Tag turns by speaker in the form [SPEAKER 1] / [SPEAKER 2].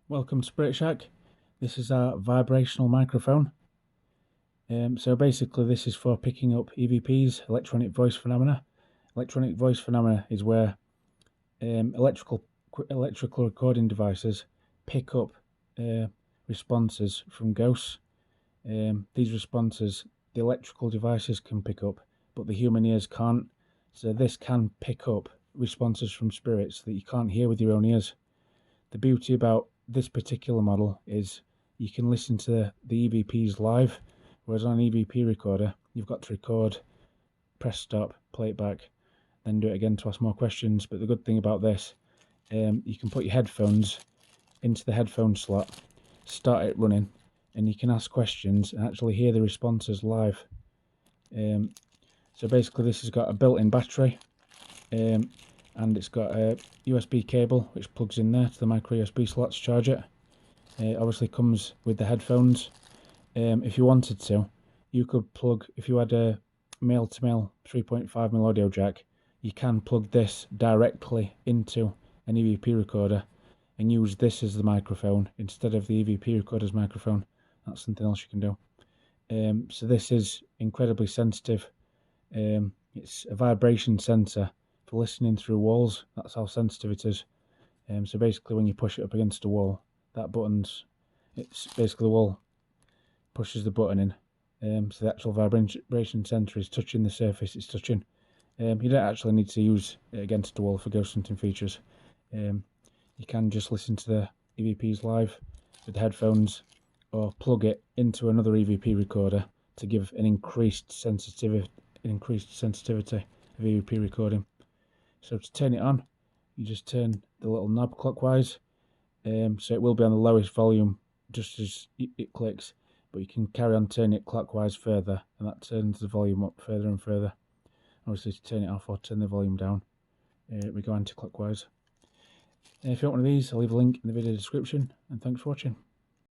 [SPEAKER 1] Welcome to Spirit Shack. This is our vibrational microphone. So basically this is for picking up EVPs, electronic voice phenomena. Electronic voice phenomena is where electrical recording devices pick up responses from ghosts. These responses the electrical devices can pick up, but the human ears can't. So this can pick up responses from spirits that you can't hear with your own ears. The beauty about this particular model is you can listen to the EVPs live, whereas on an EVP recorder you've got to record, press stop, play it back, then do it again to ask more questions. But the good thing about this, you can put your headphones into the headphone slot, start it running, and you can ask questions and actually hear the responses live. So basically this has got a built-in battery, and it's got a USB cable which plugs in there to the micro USB slot to charge it. It obviously comes with the headphones. If you wanted to, you could plug, if you had a male-to-male 3.5mm audio jack, you can plug this directly into an EVP recorder and use this as the microphone instead of the EVP recorder's microphone. That's something else you can do. So this is incredibly sensitive. It's a vibration sensor for listening through walls. That's how sensitive it is. So basically when you push it up against a wall, it's basically the wall pushes the button in. So the actual vibration sensor is touching the surface it's touching. You don't actually need to use it against a wall for ghost hunting features. You can just listen to the EVPs live with the headphones, or plug it into another EVP recorder to give an increased sensitivity of EVP recording. So to turn it on, you just turn the little knob clockwise, so it will be on the lowest volume just as it clicks, but you can carry on turning it clockwise further, and that turns the volume up further and further. Obviously to turn it off or turn the volume down, we go anti-clockwise. If you want one of these, I'll leave a link in the video description, and thanks for watching.